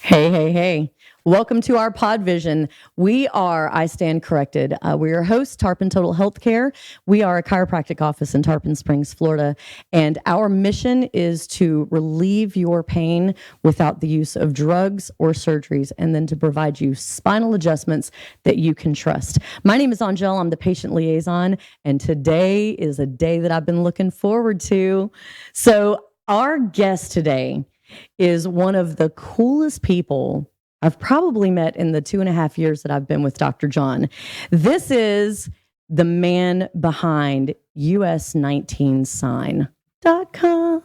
Hey, hey, hey. Welcome to our PodVision. We are, I stand corrected. We're your hosts, Tarpon Total Health Care. We are a chiropractic office in Tarpon Springs, Florida. And our mission is to relieve your pain without the use of drugs or surgeries, and then to provide you spinal adjustments that you can trust. My name is Anjel. I'm the patient liaison. And today is a day that I've been looking forward to. So our guest today is one of the coolest people I've probably met in the 2.5 years that I've been with Dr. John. This is the man behind us19sign.com.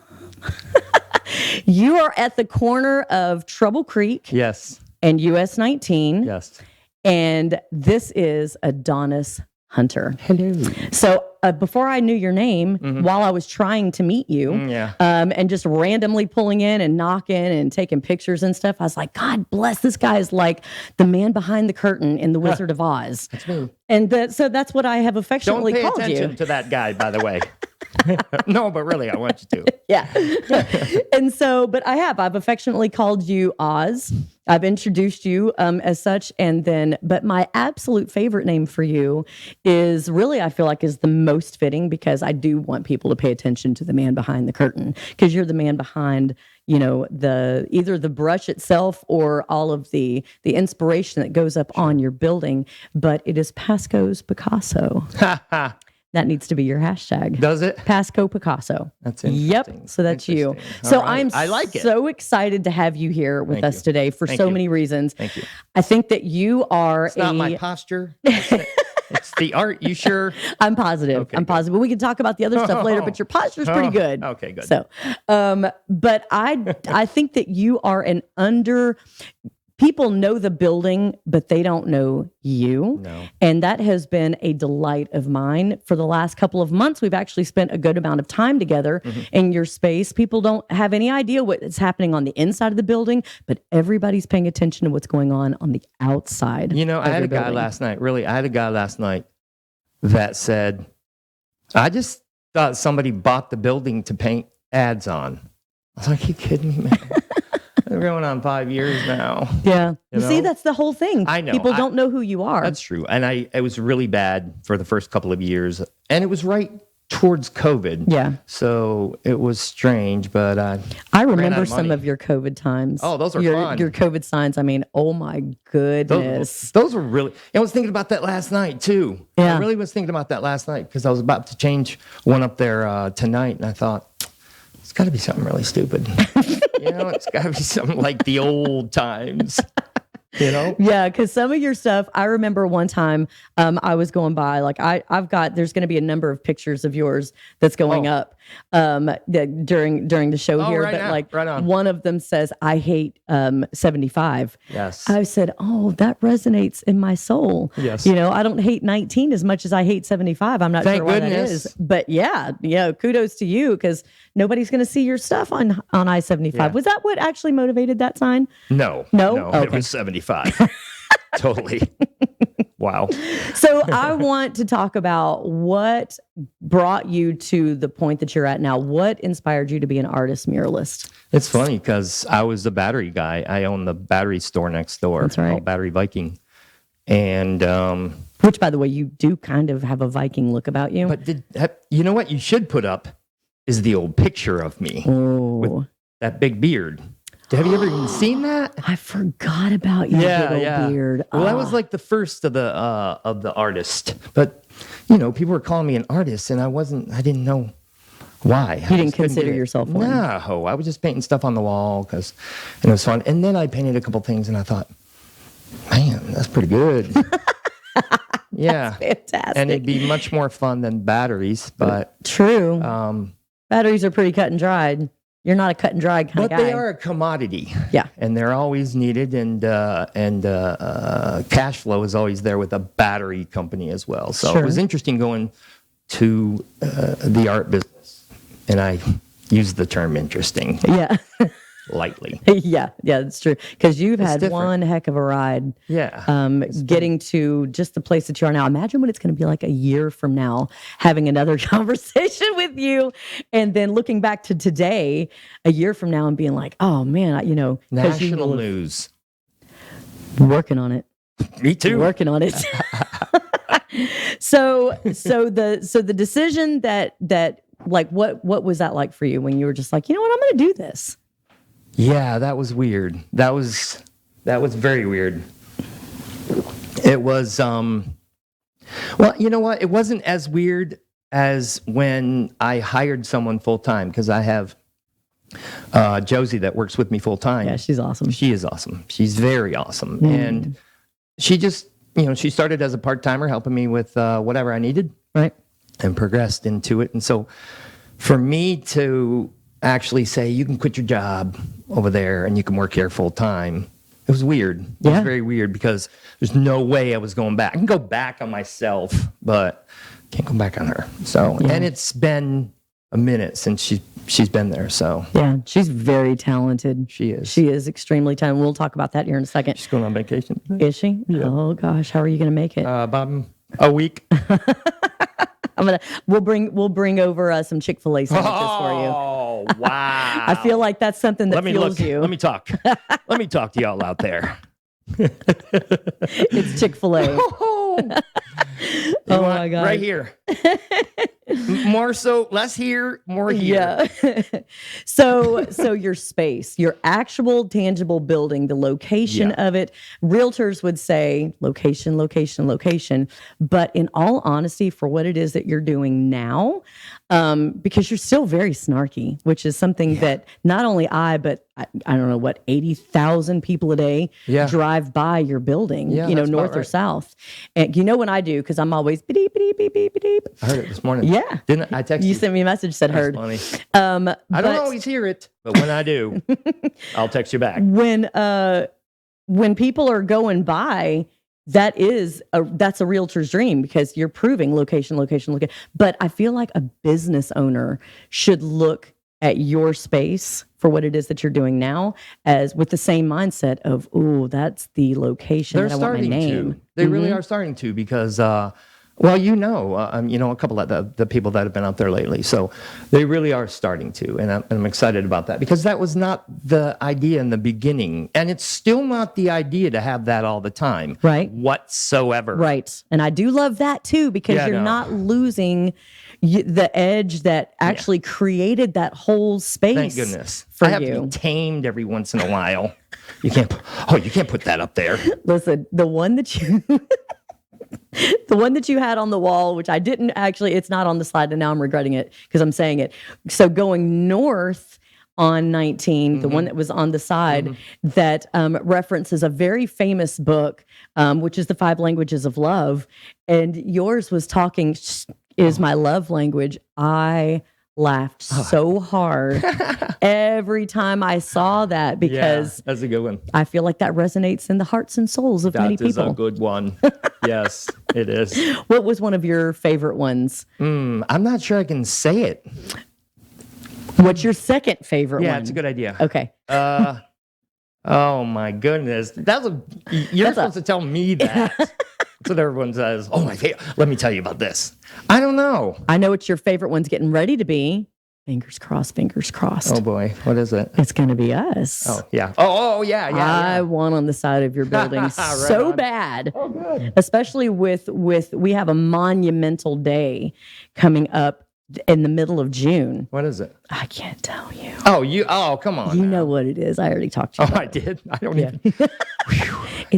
You are at the corner of Trouble Creek Yes. and US 19. Yes. And this is Adonis Hunter. Hello. So before I knew your name, while I was trying to meet you, and just randomly pulling in and knocking and taking pictures and stuff, I was like, God bless, this guy is like the man behind the curtain in The Wizard of Oz. That's me. And so that's what I have affectionately Don't called pay attention you. to that guy, by the way. No, but really, I want you to. Yeah. And so, but I've affectionately called you Oz. I've introduced you as such. And then, but my absolute favorite name for you is really, I feel like, is the most fitting, because I do want people to pay attention to the man behind the curtain, because you're the man behind, you know, either the brush itself or all of the inspiration that goes up on your building. But it is Pasco's Picasso. That needs to be your hashtag. Does it? Pasco Picasso. That's interesting. Yep. So that's you. So right. I like it. So excited to have you here with us today for so many reasons. Thank you. I think that you are It's not my posture. It's the art. You sure? I'm positive. Okay, I'm positive. We can talk about the other stuff later, but your posture's pretty good. Okay, good. So, but I think that you are people know the building, but they don't know you. No. And that has been a delight of mine for the last couple of months. We've actually spent a good amount of time together in your space. People don't have any idea what is happening on the inside of the building, but everybody's paying attention to what's going on the outside. You know, I had a guy last night that said, I just thought somebody bought the building to paint ads on. I was like, you kidding me, man? They're going on 5 years now. Yeah. You know? See, that's the whole thing. I know. People don't know who you are. That's true. And it was really bad for the first couple of years. And it was right towards COVID. Yeah. So it was strange, but I remember some of your COVID times. Oh, those are fun. Your COVID signs. I mean, oh my goodness. Those were really, I was thinking about that last night too. Yeah. I really was thinking about that last night because I was about to change one up there tonight. And I thought, it's got to be something really stupid. It's got to be something like the old times. Yeah, because some of your stuff, I remember one time I was going by, like there's going to be a number of pictures of yours that's going up during the show here. Right but now. like Right on. One of them says, I hate 75. Yes. I said, oh, that resonates in my soul. Yes. I don't hate 19 as much as I hate 75. I'm not Thank sure why goodness. that is. But yeah, kudos to you, because nobody's going to see your stuff on I-75. Yeah. Was that what actually motivated that sign? No. Okay. It was 75. Totally. Wow. So I want to talk about what brought you to the point that you're at now. What inspired you to be an artist muralist? It's funny because I was the battery guy. I own the battery store next door. That's right. Called Battery Viking. And which, by the way, you do kind of have a Viking look about you. But you know what you should put up is the old picture of me with that big beard. Have you ever even seen that? I forgot about your big old beard. Well, I was like the first of the artist, but people were calling me an artist, and I didn't know why. You didn't consider yourself one? No, I was just painting stuff on the wall because it was fun. And then I painted a couple things, and I thought, man, that's pretty good. Yeah, that's fantastic. And it'd be much more fun than batteries, but true. Batteries are pretty cut and dried. You're not a cut and dry kind of guy. But they are a commodity. Yeah. And they're always needed, and cash flow is always there with a battery company as well. So It was interesting going to the art business, and I use the term interesting. Yeah. Lightly. Yeah, that's true. Because you've had one heck of a ride. Yeah. Getting to just the place that you are now. Imagine what it's going to be like a year from now, having another conversation with you, and then looking back to today, a year from now, and being like, oh man, national news. Working on it. Me too. Working on it. So the decision that like what was that like for you when you were just like, you know what, I'm going to do this? Yeah, that was weird. That was very weird. It was well, you know what? It wasn't as weird as when I hired someone full time, because I have Josie that works with me full time. Yeah, she's awesome. She is awesome. She's very awesome. And she just, she started as a part-timer helping me with whatever I needed. Right. And progressed into it. And so for me to actually say, you can quit your job over there and you can work here full time, it was weird. It was very weird, because there's no way I was going back. I can go back on myself, but can't go back on her. So, and it's been a minute since she's been there. So yeah, she's very talented. She is extremely talented. We'll talk about that here in a second. She's going on vacation. Is she? Yeah. Oh gosh, how are you going to make it? About a week. We'll bring over some Chick-fil-A sandwiches for you. Oh wow! I feel like that's something that fuels you. Let me talk. Let me talk to y'all out there. It's Chick-fil-A. Oh my God! Right here. More so, less here, more here. Yeah. So your space, your actual tangible building, the location of it, realtors would say location, location, location. But in all honesty, for what it is that you're doing now, because you're still very snarky, which is something that not only but I don't know what, 80,000 people a day drive by your building, north or south. And you know when I do, because I'm always beep, beep, beep, beep, beep. I heard it this morning. Yeah. Didn't I text you? You sent me a message, said heard. Funny. I don't always hear it, but when I do, I'll text you back. When people are going by, that's a realtor's dream, because you're proving location, location, location. But I feel like a business owner should look at your space for what it is that you're doing now, as with the same mindset of, ooh, that's the location that I want my name. They really are starting to, because well, a couple of the people that have been out there lately. So they really are starting to, and I'm excited about that, because that was not the idea in the beginning, and it's still not the idea to have that all the time, right? Whatsoever, right? And I do love that too, because you're not losing the edge that actually created that whole space. Thank goodness. For I have you. to be tamed every once in a while. You can't put that up there. Listen, the one that you. The one that you had on the wall, which I didn't actually, it's not on the slide, and now I'm regretting it because I'm saying it. So going north on 19, the one that was on the side, that references a very famous book, which is The 5 Languages of Love. And yours was talking, is my love language. I laughed so hard every time I saw that, because that's a good one. I feel like that resonates in the hearts and souls of many people. That is a good one. Yes, it is. What was one of your favorite ones? I'm not sure I can say it. What's your second favorite one? Yeah, it's a good idea. Okay. Oh my goodness. You're supposed to tell me that. That's what everyone says. Oh, my favorite. Let me tell you about this. I don't know. I know what your favorite one's getting ready to be. Fingers crossed, fingers crossed. Oh boy, what is it? It's going to be us. Oh, yeah. Oh, yeah. I want on the side of your building so bad. Oh, good. Especially with we have a monumental day coming up in the middle of June. What is it? I can't tell you. Oh, come on. You know what it is. I already talked to you. Oh, I did? I don't even.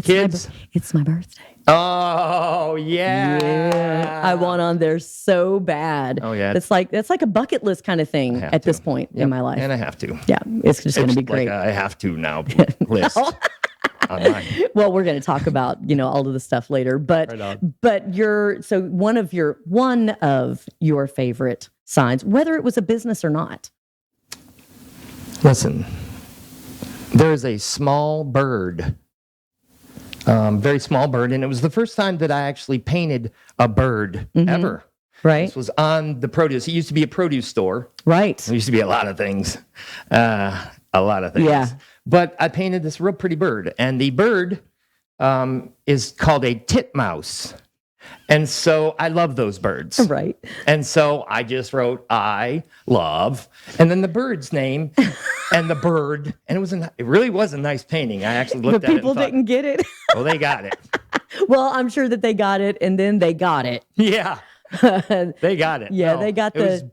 Kids. It's my birthday. Oh, yeah. I want on there so bad. Oh, yeah. It's like a bucket list kind of thing at this point in my life. And I have to. Yeah, it's just going to be great. Like I have to now list. Well, we're going to talk about, all of the stuff later, but one of your favorite signs, whether it was a business or not. Listen, there's a small bird, very small bird, and it was the first time that I actually painted a bird ever. Right. This was on the produce. It used to be a produce store. Right. There used to be a lot of things. Yeah. But I painted this real pretty bird, and the bird is called a titmouse. And so I love those birds. Right. And so I just wrote, I love, and then the bird's name and the bird, and it really was a nice painting. I actually looked The at it people and thought, didn't get it. well, they got it. Well, I'm sure that they got it, and then they got it. Yeah, they got it. Yeah, No, they got the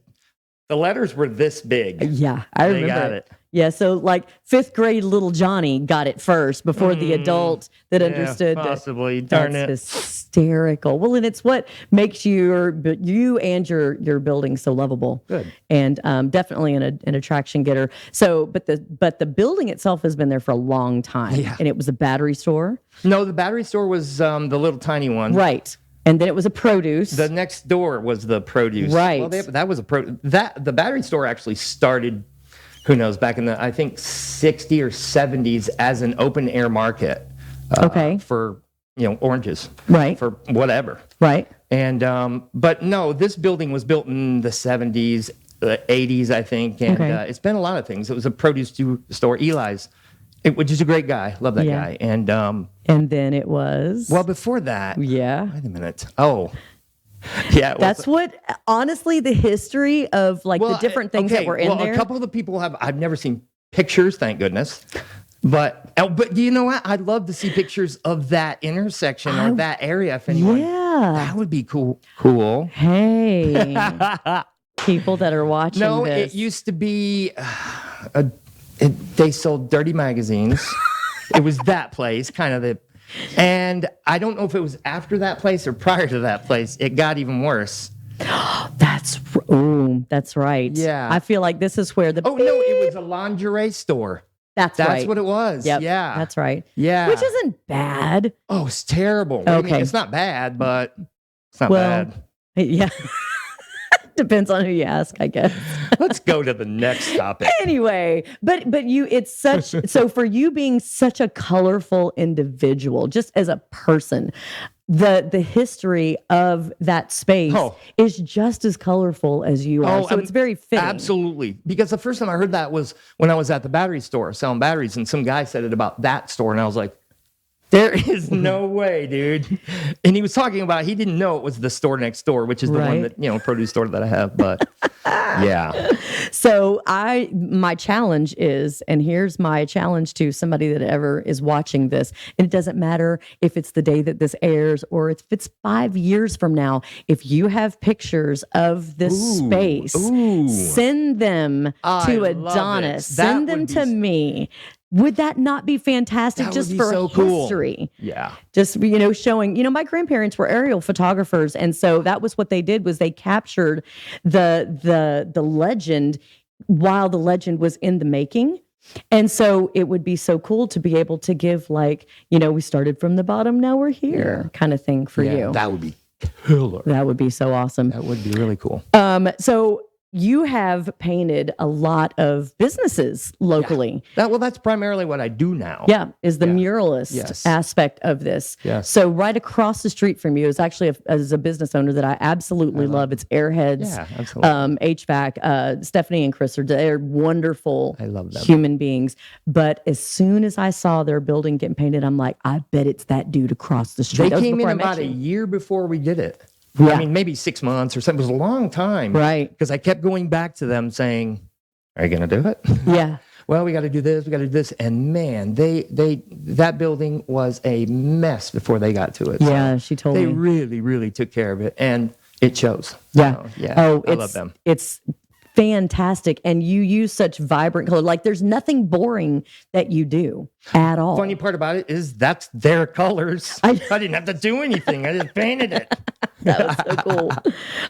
letters were this big. Yeah, I They remember got it. it. Yeah, so like fifth grade little Johnny got it first before the adult that Yeah, understood that. possibly. Darn That's it. hysterical. Well, and it's what makes you and your building so lovable. Good. And definitely an attraction getter. So, but the building itself has been there for a long time. Yeah. And it was a battery store. No, the battery store was the little tiny one. Right. And then it was a produce. The next door was the produce. Right. Well, that was the battery store actually started, who knows, back in the, I think, 60s or 70s as an open air market. Okay. For, oranges. Right. For whatever. Right. And, but no, this building was built in the 70s, 80s, I think. And it's been a lot of things. It was a produce store, Eli's, which is a great guy. Love that guy. And then it was. well, before that. Yeah. Wait a minute. Oh. Yeah. That's what, honestly, the history of the different things that were in there. A couple of the people I've never seen pictures, thank goodness. But do you know what? I'd love to see pictures of that intersection or that area. If anyone, that would be cool. Hey, people that are watching No, this. it used to be, they sold dirty magazines. It was that place, and I don't know if it was after that place or prior to that place. It got even worse. That's right. Yeah. I feel like this is where Oh, no, it was a lingerie store. That's right. what it was. Yep, Yeah. that's right. Yeah. Which isn't bad. Oh, it's terrible. What do you mean? Okay. It's not bad, but it's not bad. Yeah. Depends on who you ask, I guess. Let's go to the next topic. Anyway, but it's such so for you being such a colorful individual, just as a person, the history of that space is just as colorful as you are. So it's very fitting. Absolutely. Because the first time I heard that was when I was at the battery store selling batteries, and some guy said it about that store, and I was like, there is no way, dude. And he was talking about, he didn't know it was the store next door, which is the one that, produce store that I have. But yeah. So my challenge is, and here's my challenge to somebody that ever is watching this, and it doesn't matter if it's the day that this airs or if it's 5 years from now, if you have pictures of this space, send them to Adonis. Send them to me. Would that not be fantastic just for so history? Cool. Yeah. Just, showing, my grandparents were aerial photographers. And so that was what they did, was they captured the legend while the legend was in the making. And so it would be so cool to be able to give we started from the bottom, now we're here kind of thing for you. That would be killer. That would be so awesome. That would be really cool. So you have painted a lot of businesses locally. Yeah. That's primarily what I do now. Yeah, is the muralist aspect of this. Yes. So right across the street from you is actually as a business owner that I absolutely love. It's Airheads, HVAC. Stephanie and Chris they're wonderful I love them. human beings. But as soon as I saw their building getting painted, I'm like, I bet it's that dude across the street. They came in about a year before we did it. Yeah. I mean, maybe 6 months or something. It was a long time. Right. Because I kept going back to them saying, are you going to do it? Yeah. Well, we got to do this. We got to do this. And man, that building was a mess before they got to it. Yeah, she told me. They really, really took care of it. And it shows. Yeah. So, yeah. I love them. It's fantastic. And you use such vibrant color. There's nothing boring that you do at all. Funny part about it is that's their colors. I didn't have to do anything. I just painted it. That was so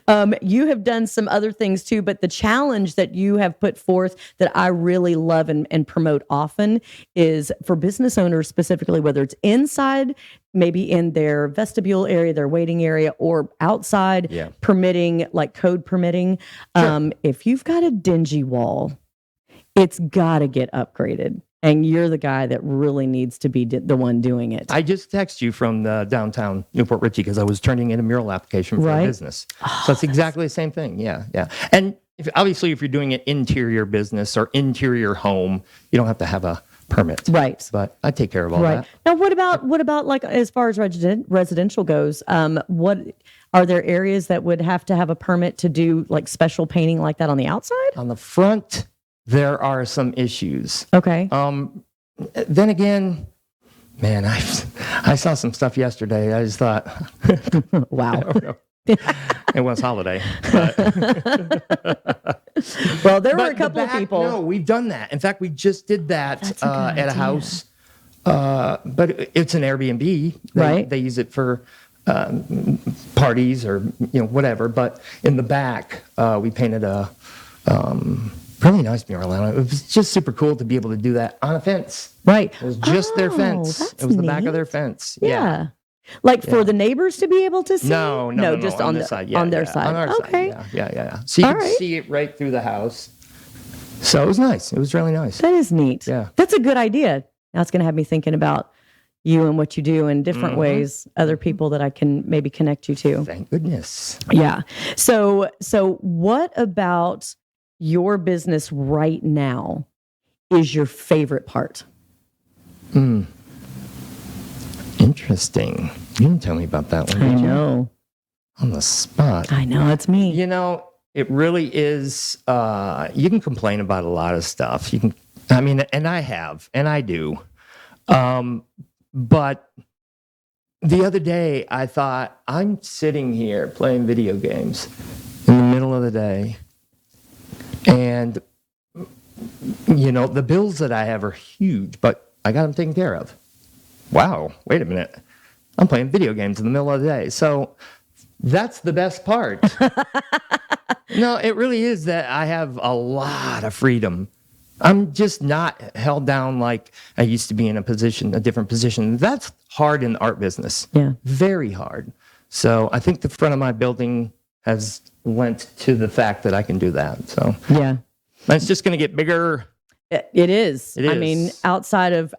cool. You have done some other things too, but the challenge that you have put forth that I really love and promote often is for business owners specifically, whether it's inside, maybe in their vestibule area, their waiting area, or outside permitting, like code permitting. Sure. If you've got a dingy wall, it's got to get upgraded. And you're the guy that really needs to be the one doing it. I just texted you from the downtown Newport Richey because I was turning in a mural application for a business. So it's exactly the same thing. Yeah, yeah. And obviously, if you're doing an interior business or interior home, you don't have to have a permit. Right. But I take care of all that. Now, what about like as far as residential goes? What are there areas that would have to have a permit to do like special painting like that on the outside? On the front, there are some issues. Okay. Then again, man, I saw some stuff yesterday. I just thought, Wow. it was holiday. But, Well, there were a the couple of back, people. No, we've done that. In fact, we just did that That's a good at a idea. house. But it's an Airbnb. Right. They use it for parties or whatever. But in the back, we painted a really nice mural on it. It was just super cool to be able to do that on a fence. Right. It was just their fence. That's It was the back neat. of their fence. Yeah. Like for the neighbors to be able to see? No, just on on this side. Yeah, on their yeah, side. On our Okay. side. Yeah. So you All could right. see it right through the house. So it was nice. It was really nice. That is neat. Yeah. That's a good idea. Now it's going to have me thinking about you and what you do in different ways, other people that I can maybe connect you to. Thank goodness. Yeah. So what about your business right now is your favorite part? Interesting. You didn't tell me about that one, did you? know. On the spot. I know. It's me. It really is. You can complain about a lot of stuff. And I have, and I do. But the other day, I thought, I'm sitting here playing video games in the middle of the day. And, the bills that I have are huge, but I got them taken care of. Wow, wait a minute. I'm playing video games in the middle of the day. So that's the best part. No, it really is that I have a lot of freedom. I'm just not held down like I used to be in a different position. That's hard in the art business. Yeah. Very hard. So I think the front of my building has lent to the fact that I can do that. So Yeah. it's just going to get bigger. It is. It I mean, is. outside of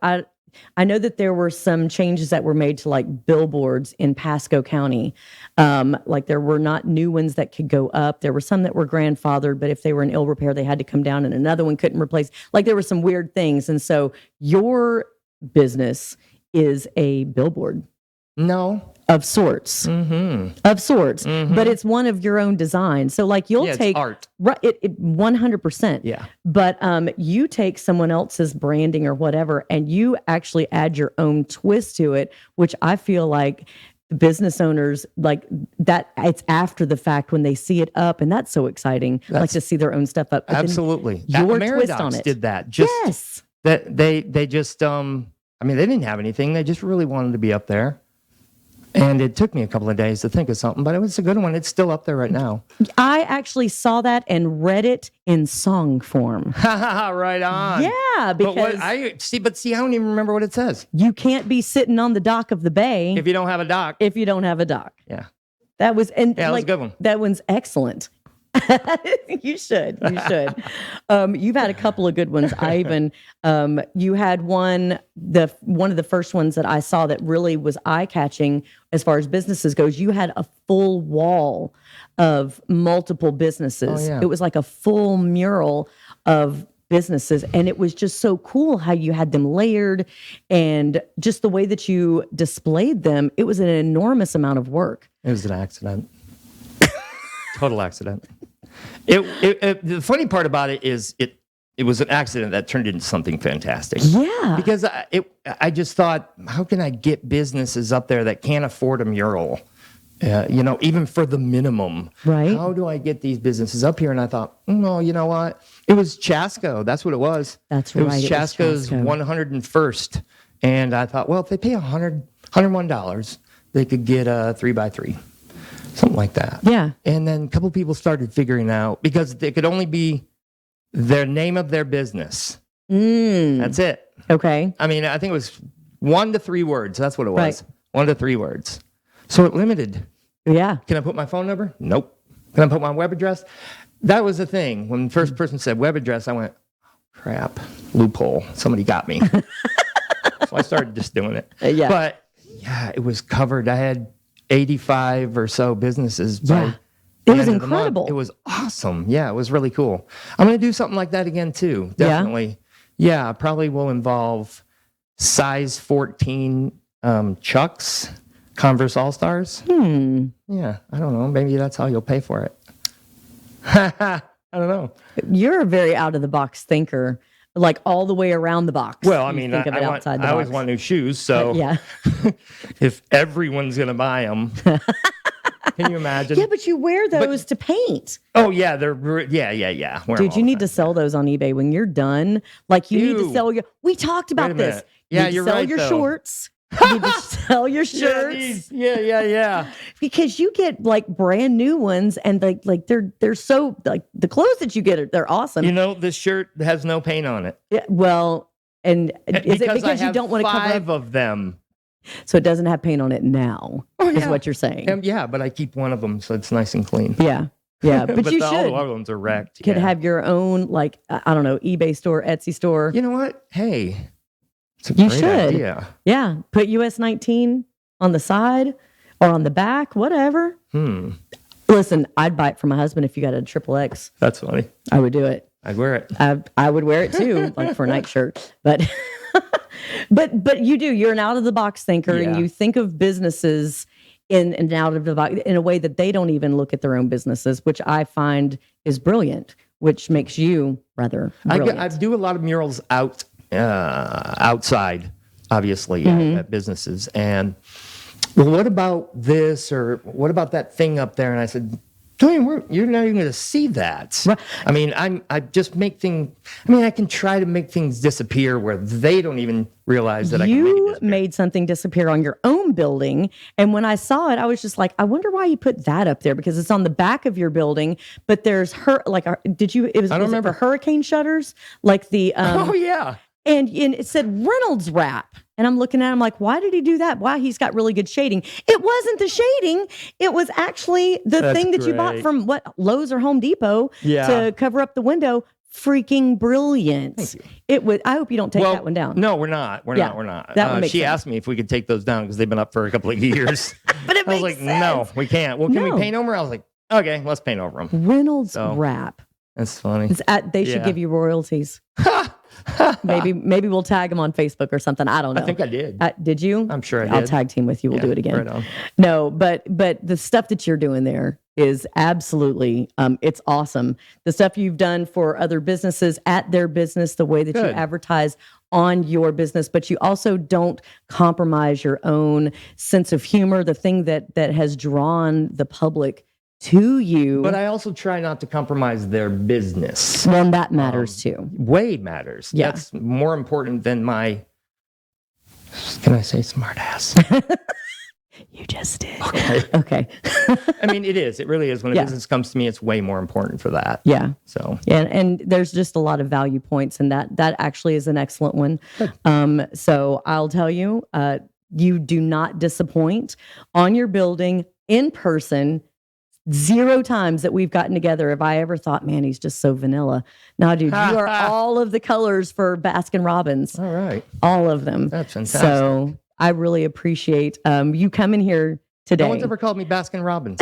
I know that there were some changes that were made to like billboards in Pasco County. Like there were not new ones that could go up. There were some that were grandfathered, but if they were in ill repair, they had to come down and another one couldn't replace. Like there were some weird things. And so your business is a billboard No. of sorts, but it's one of your own design. So like you'll Yeah, it's take art. Right, it 100%. Yeah. But you take someone else's branding or whatever, and you actually add your own twist to it, which I feel like business owners like that. It's after the fact when they see it up, and that's so exciting. Like to see their own stuff up. But then Absolutely. your twist Ameridocs on it. did that. Just Yes. that they just they didn't have anything. They just really wanted to be up there. And it took me a couple of days to think of something, but it was a good one. It's still up there right now. I actually saw that and read it in song form. Right on. Yeah, because I don't even remember what it says. you can't be sitting on the dock of the bay If you don't have a dock. if you don't have a dock. Yeah. That was that was a good one. That one's excellent. You should. You've had a couple of good ones. I even you had one of the first ones that I saw that really was eye catching as far as businesses goes. You had a full wall of multiple businesses. Oh, yeah. It was like a full mural of businesses, and it was just so cool how you had them layered and just the way that you displayed them. It was an enormous amount of work. It was an accident. Total accident. The funny part about it is it was an accident that turned into something fantastic. Yeah. Because I just thought, how can I get businesses up there that can't afford a mural? Even for the minimum. Right. How do I get these businesses up here? And I thought, no, you know what? It was Chasco. That's what it was. That's It right, was it was Chasco's Chasco. 101st. And I thought, well, if they pay $101, they could get a 3x3. Something like that. Yeah. And then a couple people started figuring out, because it could only be their name of their business. That's it. Okay. I think it was 1 to 3 words. That's what it was. Right. 1 to 3 words. So it limited. Yeah. Can I put my phone number? Nope. Can I put my web address? That was the thing. When the first person said web address, I went, crap, loophole. Somebody got me. So I started just doing it. Yeah. But yeah, it was covered. I had 85 or so businesses. Yeah. It It was incredible. It was awesome. Yeah, it was really cool. I'm going to do something like that again too. Definitely. Yeah, probably will involve size 14 Chucks, Converse All-Stars. Yeah, I don't know. Maybe that's how you'll pay for it. I don't know. You're a very out of the box thinker, like all the way around the box. Well, I You mean, think of it outside the I always box. want new shoes. So Yeah. if everyone's going to buy them, can you imagine? Yeah, but you wear those to paint. Oh, yeah. Yeah. Wear 'em Dude, all you the need to time. sell those on eBay when you're done. Like you need to Ew. sell your. We talked Wait about a this. minute. You Yeah, need to you're sell right, your though. shorts. You need to sell your Yeah, shirts these. Yeah. because you get like brand new ones, and like they're so like the clothes that you get they're awesome. You know, this shirt has no paint on it. Yeah, well, and is it I because you have don't want to cover up? 5 of them. So it doesn't have paint on it now, is yeah. what you're saying. Yeah, but I keep one of them, so it's nice and clean. Yeah. But you all should. the other ones are wrecked. You could yeah. have your own, like, I don't know, eBay store, Etsy store. You know what? Hey, it's a You great should. idea. Yeah. Put US 19 on the side or on the back, whatever. Listen, I'd buy it for my husband if you got a triple X. That's funny. I would do it. I'd wear it. I would wear it too, like for a nightshirt. But but you do. You're an out of the box thinker, and Yeah. you think of businesses in and out of the box in a way that they don't even look at their own businesses, which I find is brilliant. Which makes you rather brilliant. I do a lot of murals outside, obviously, at businesses. And well, what about this or what about that thing up there? And I said, Tony, you're not even going to see that. Right. I mean, I just make things. I mean, I can try to make things disappear where they don't even realize that I can make it You disappear. made something disappear on your own building. And when I saw it, I was just like, I wonder why you put that up there because it's on the back of your building. But there's was it remember. for hurricane shutters? Like the, Oh yeah. and it said Reynolds wrap. And I'm looking at him like, why did he do that? Wow, he's got really good shading. It wasn't the shading. It was actually the That's thing that you bought great. from Lowe's or Home Depot Yeah. to cover up the window. Freaking brilliant. Thank you. It was. I hope you don't take that one down. No, we're not. We're Yeah, not. We're not. that would make she sense. asked me if we could take those down because they've been up for a couple of years. But it I was makes like, no, sense. we can't. Well, can No. we paint over? I was like, okay, let's paint over them. Reynolds So- wrap. That's funny. They should Yeah. give you royalties. maybe we'll tag them on Facebook or something. I don't know. I think I did. Did you? I'm sure I I'll did. tag team with you. We'll Yeah, do it again. right on. No, but the stuff that you're doing there is absolutely it's awesome. The stuff you've done for other businesses at their business, the way that you Good. advertise on your business, but you also don't compromise your own sense of humor, the thing that has drawn the public to you. But I also try not to compromise their business. Well, that matters too. Way matters. Yeah. That's more important than my, can I say smart ass? You just did. Okay. Okay. I mean, it is. It really is. When a Yeah. business comes to me, it's way more important for that. Yeah. So And there's just a lot of value points, and that actually is an excellent one. So I'll tell you, you do not disappoint on your building in person. 0 times that we've gotten together have I ever thought, man, he's just so vanilla. No, dude, you are all of the colors for Baskin Robbins, all right. all of them. That's fantastic. So I really appreciate you coming here today. No one's ever called me Baskin Robbins.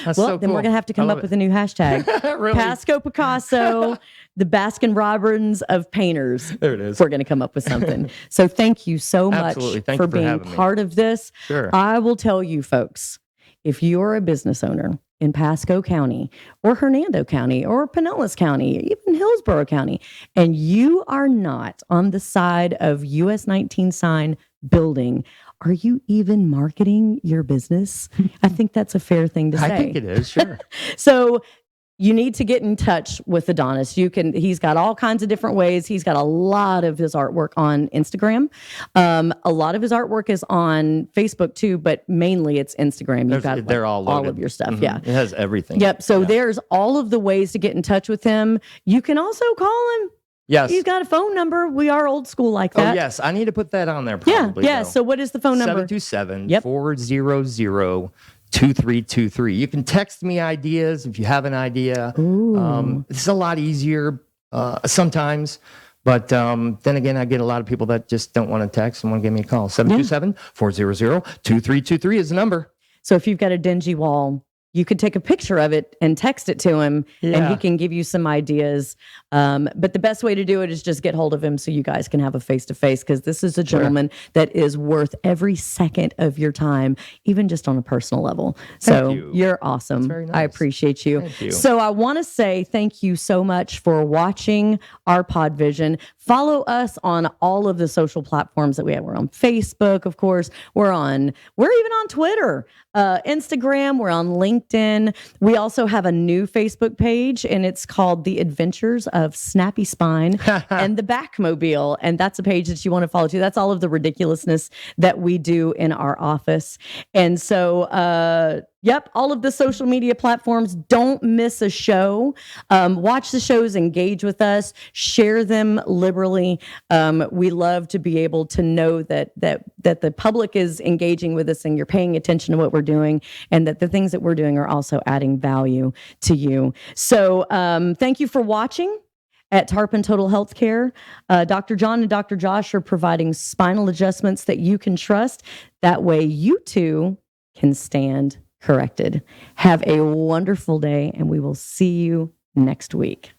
That's Well, so then cool. we're gonna have to come I up love with a new hashtag. it. Really? Pasco Picasso, the Baskin Robbins of painters. There it is. We're going to come up with something. So thank you so much Absolutely. Thank for you for being having me. part of this. Sure. I will tell you, folks, if you're a business owner in Pasco County or Hernando County or Pinellas County, even Hillsborough County, and you are not on the side of US 19 sign building, are you even marketing your business? I think that's a fair thing to say. I think it is. Sure. So you need to get in touch with Adonis. He's got all kinds of different ways. He's got a lot of his artwork on Instagram. A lot of his artwork is on Facebook too, but mainly it's Instagram. You've got They're all loaded. of your stuff. Mhm. Yeah. It has everything. Yep. So there's all of the ways to get in touch with him. You can also call him. Yes. He's got a phone number. We are old school like that. Oh, yes. I need to put that on there Yeah. probably. Yeah. though. So what is the phone number? 727-400-2323. You can text me ideas if you have an idea. It's a lot easier sometimes. But then again, I get a lot of people that just don't want to text and want to give me a call. 727-400-2323 is the number. So if you've got a dingy wall, you could take a picture of it and text it to him, and he can give you some ideas. But the best way to do it is just get hold of him so you guys can have a face-to-face, because this is a gentleman that is worth every second of your time, even just on a personal level. So you're awesome. That's very nice. I appreciate you. Thank you. So I want to say thank you so much for watching our PodVision. Follow us on all of the social platforms that we have. We're on Facebook, of course. We're even on Twitter, Instagram. We're on LinkedIn. We also have a new Facebook page, and it's called The Adventures of Snappy Spine and the Backmobile. And that's a page that you want to follow too. That's all of the ridiculousness that we do in our office. And so, yep, all of the social media platforms. Don't miss a show. Watch the shows, engage with us, share them liberally. We love to be able to know that the public is engaging with us and you're paying attention to what we're doing, and that the things that we're doing are also adding value to you. So thank you for watching. At Tarpon Total Health Care, Dr. John and Dr. Josh are providing spinal adjustments that you can trust. That way you too can stand corrected. Have a wonderful day, and we will see you next week.